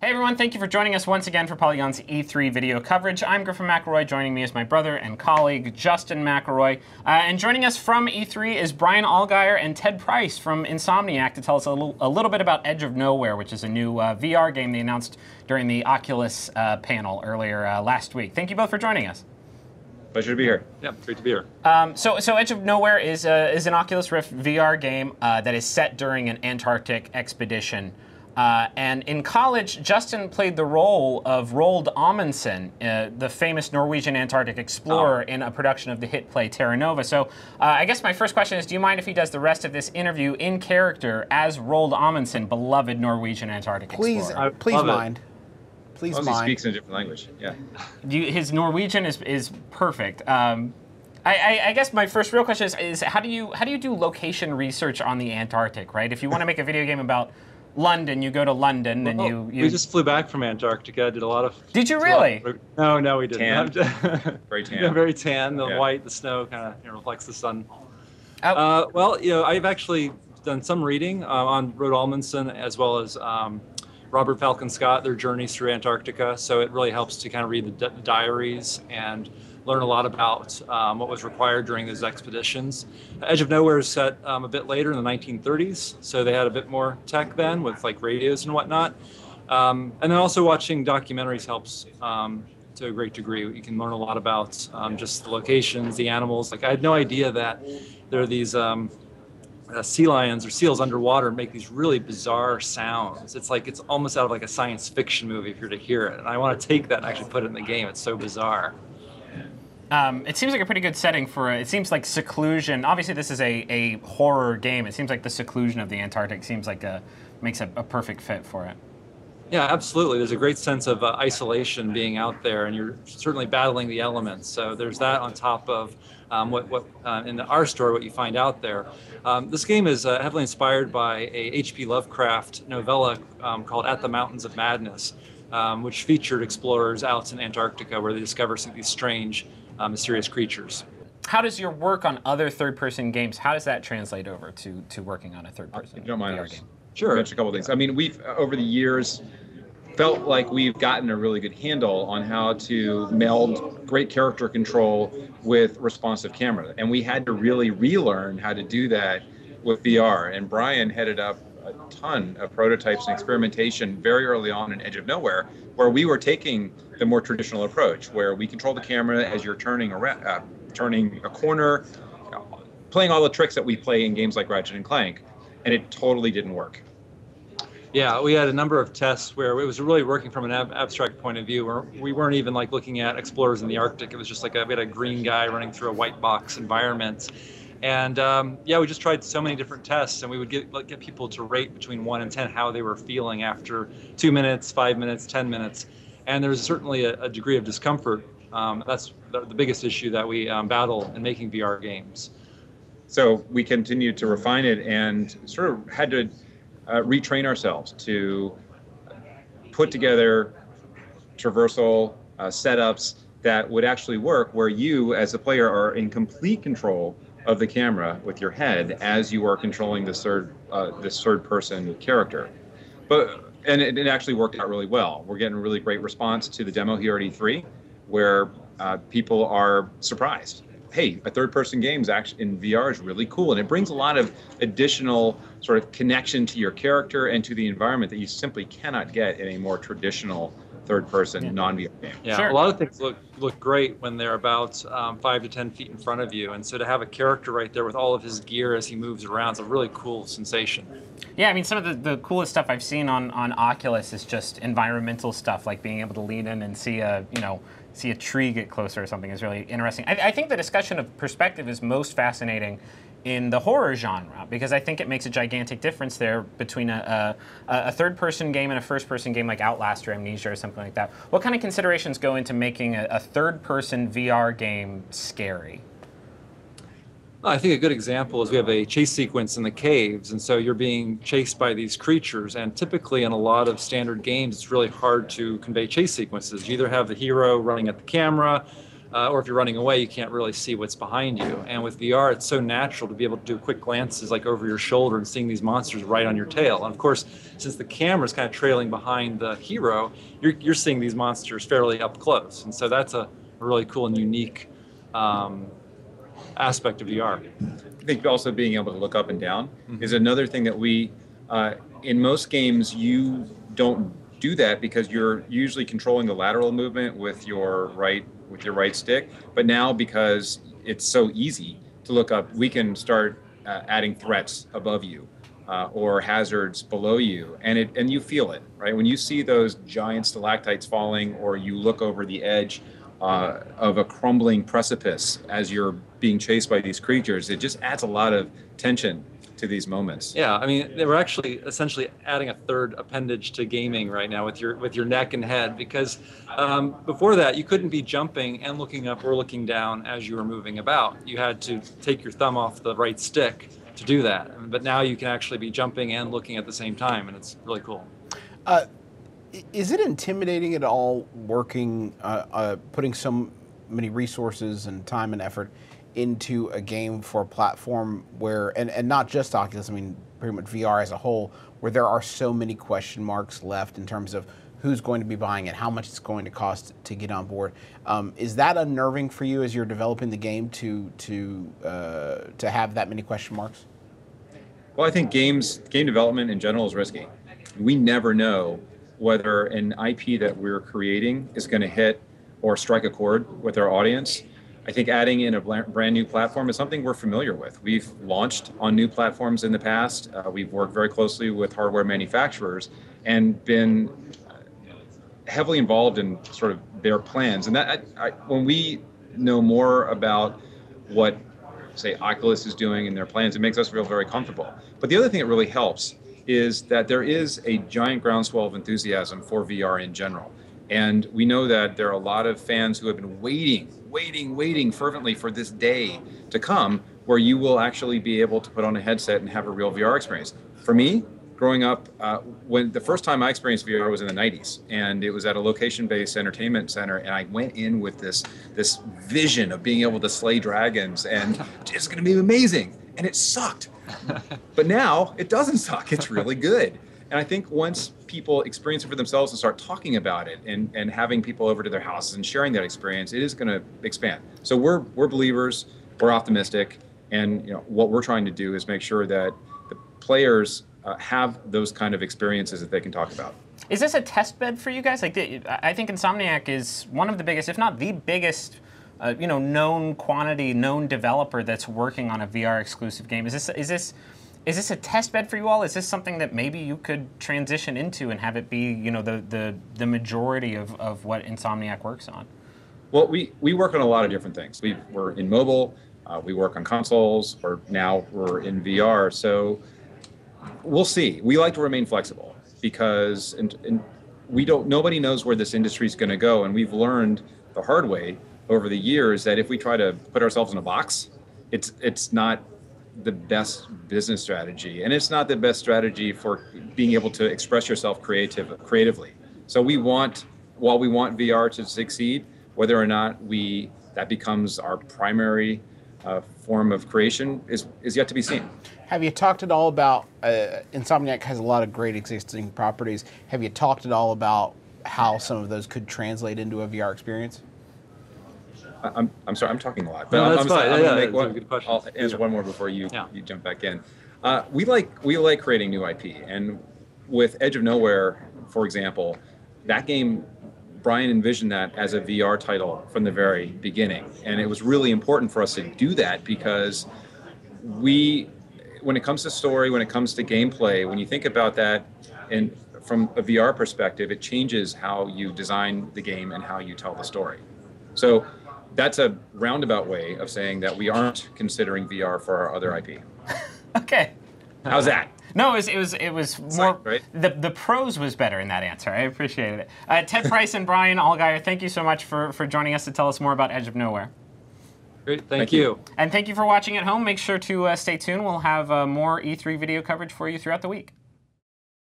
Hey everyone, thank you for joining us once again for Polygon's E3 video coverage. I'm Griffin McElroy. Joining me is my brother and colleague, Justin McElroy. And joining us from E3 is Brian Allgeier and Ted Price from Insomniac to tell us a little bit about Edge of Nowhere, which is a new VR game they announced during the Oculus panel earlier last week. Thank you both for joining us. Pleasure to be here. Yeah, great to be here. So Edge of Nowhere is an Oculus Rift VR game that is set during an Antarctic expedition. And in college, Justin played the role of Roald Amundsen, the famous Norwegian Antarctic explorer, in a production of the hit play Terra Nova. So I guess my first question is, do you mind if he does the rest of this interview in character as Roald Amundsen, beloved Norwegian Antarctic explorer? Please mind. Please mind. mind. He speaks in a different language, yeah. His Norwegian is perfect. I guess my first real question is how do you do location research on the Antarctic, right? If you want to make a video game about London, you go to London, and you We just flew back from Antarctica. Did a lot of. Did you really? No, we didn't. Tan. Very tan. Yeah, very tan. The white, the snow kind of reflects the sun. Well, I've actually done some reading on Roald Amundsen as well as Robert Falcon Scott, their journeys through Antarctica. So it really helps to kind of read the diaries and learn a lot about what was required during those expeditions. Edge of Nowhere is set a bit later in the 1930s, so they had a bit more tech then with like radios and whatnot. And then also watching documentaries helps to a great degree. You can learn a lot about just the locations, the animals. Like I had no idea that there are these sea lions or seals underwater make these really bizarre sounds. It's like it's almost out of like a science fiction movie if you're to hear it. And I want to take that and actually put it in the game. It's so bizarre. It seems like a pretty good setting for it seems like seclusion. Obviously, this is a horror game. It seems like the seclusion of the Antarctic seems like makes a perfect fit for it. Yeah, absolutely. There's a great sense of isolation being out there, and you're certainly battling the elements. So there's that on top of what in our story, what you find out there. This game is heavily inspired by a H.P. Lovecraft novella called At the Mountains of Madness, which featured explorers out in Antarctica where they discover some of these strange mysterious creatures. How does your work on other third-person games, how does that translate over to working on a third-person VR game? Sure. Mention a couple of things. I mean, we've, over the years, felt like we've gotten a really good handle on how to meld great character control with responsive camera. And we had to really relearn how to do that with VR. And Brian headed up a ton of prototypes and experimentation very early on in Edge of Nowhere, where we were taking the more traditional approach, where we control the camera as you're turning a corner, playing all the tricks that we play in games like Ratchet and Clank, and it totally didn't work. Yeah, we had a number of tests where it was really working from an abstract point of view, where we weren't even like looking at explorers in the Arctic. It was just like we had a green guy running through a white box environment. And we just tried so many different tests, and we would get people to rate between 1 and 10 how they were feeling after 2 minutes, 5 minutes, 10 minutes. And there's certainly a degree of discomfort. That's the biggest issue that we battle in making VR games. So we continued to refine it and sort of had to retrain ourselves to put together traversal setups that would actually work, where you as a player are in complete control of the camera with your head as you are controlling this third person character. And it actually worked out really well. We're getting a really great response to the demo here at E3, where people are surprised. Hey, a third-person game in VR is really cool, and it brings a lot of additional sort of connection to your character and to the environment that you simply cannot get in a more traditional third-person non-VR game. Yeah, sure. A lot of things look great when they're about 5 to 10 feet in front of you, and so to have a character right there with all of his gear as he moves around is a really cool sensation. Yeah, I mean, some of the coolest stuff I've seen on Oculus is just environmental stuff, like being able to lean in and see a tree get closer or something is really interesting. I think the discussion of perspective is most fascinating in the horror genre, because I think it makes a gigantic difference there between a third-person game and a first-person game like Outlast or Amnesia or something like that. What kind of considerations go into making a third-person VR game scary? I think a good example is we have a chase sequence in the caves, and so you're being chased by these creatures, and typically in a lot of standard games it's really hard to convey chase sequences. You either have the hero running at the camera, or if you're running away, you can't really see what's behind you. And with VR, it's so natural to be able to do quick glances like over your shoulder and seeing these monsters right on your tail. And of course, since the camera's kind of trailing behind the hero, you're seeing these monsters fairly up close. And so that's a really cool and unique aspect of VR. I think also being able to look up and down is another thing that we, in most games, you don't do that because you're usually controlling the lateral movement with your right stick. But now, because it's so easy to look up, we can start adding threats above you or hazards below you, and you feel it, right? When you see those giant stalactites falling, or you look over the edge of a crumbling precipice as you're being chased by these creatures, it just adds a lot of tension to these moments. Yeah, I mean, we're actually essentially adding a third appendage to gaming right now with your neck and head, because before that you couldn't be jumping and looking up or looking down as you were moving about. You had to take your thumb off the right stick to do that. But now you can actually be jumping and looking at the same time, and it's really cool. Is it intimidating at all working, putting so many resources and time and effort into a game for a platform where, and not just Oculus, I mean pretty much VR as a whole, where there are so many question marks left in terms of who's going to be buying it, how much it's going to cost to get on board? Is that unnerving for you as you're developing the game to have that many question marks? Well, I think game development in general is risky. We never know whether an IP that we're creating is going to hit or strike a chord with our audience. I think adding in a brand new platform is something we're familiar with. We've launched on new platforms in the past. We've worked very closely with hardware manufacturers and been heavily involved in sort of their plans. And that when we know more about what, say, Oculus is doing and their plans, it makes us feel very comfortable. But the other thing that really helps is that there is a giant groundswell of enthusiasm for VR in general. And we know that there are a lot of fans who have been waiting fervently for this day to come, where you will actually be able to put on a headset and have a real VR experience. For me, growing up, when the first time I experienced VR was in the 90s, and it was at a location-based entertainment center, and I went in with this vision of being able to slay dragons, and it's going to be amazing, and it sucked. But now it doesn't suck. It's really good. And I think once people experience it for themselves and start talking about it and having people over to their houses and sharing that experience, it is going to expand. So we're believers, we're optimistic, and what we're trying to do is make sure that the players have those kind of experiences that they can talk about. Is this a test bed for you guys? Like, I think Insomniac is one of the biggest, if not the biggest, known quantity, known developer that's working on a VR exclusive game. Is this a test bed for you all? Is this something that maybe you could transition into and have it be, the majority of what Insomniac works on? Well, we work on a lot of different things. We're in mobile, we work on consoles, or now we're in VR. So we'll see. We like to remain flexible because nobody knows where this industry is going to go, and we've learned the hard way over the years that if we try to put ourselves in a box, it's not the best business strategy, and it's not the best strategy for being able to express yourself creatively. So while we want VR to succeed, whether or not that becomes our primary form of creation is yet to be seen. Have you talked at all about, Insomniac has a lot of great existing properties. Have you talked at all about how some of those could translate into a VR experience? I'm sorry, I'm talking a lot. But no, that's fine. I'll answer one more before you jump back in. We like creating new IP, and with Edge of Nowhere, for example, that game, Brian envisioned that as a VR title from the very beginning, and it was really important for us to do that because when it comes to story, when it comes to gameplay, when you think about that, and from a VR perspective, it changes how you design the game and how you tell the story. So that's a roundabout way of saying that we aren't considering VR for our other IP. Okay. How's that? No, it was more. Right? The prose was better in that answer. I appreciated it. Ted Price and Brian Allgeier, thank you so much for joining us to tell us more about Edge of Nowhere. Great, thank you. And thank you for watching at home. Make sure to stay tuned. We'll have more E3 video coverage for you throughout the week.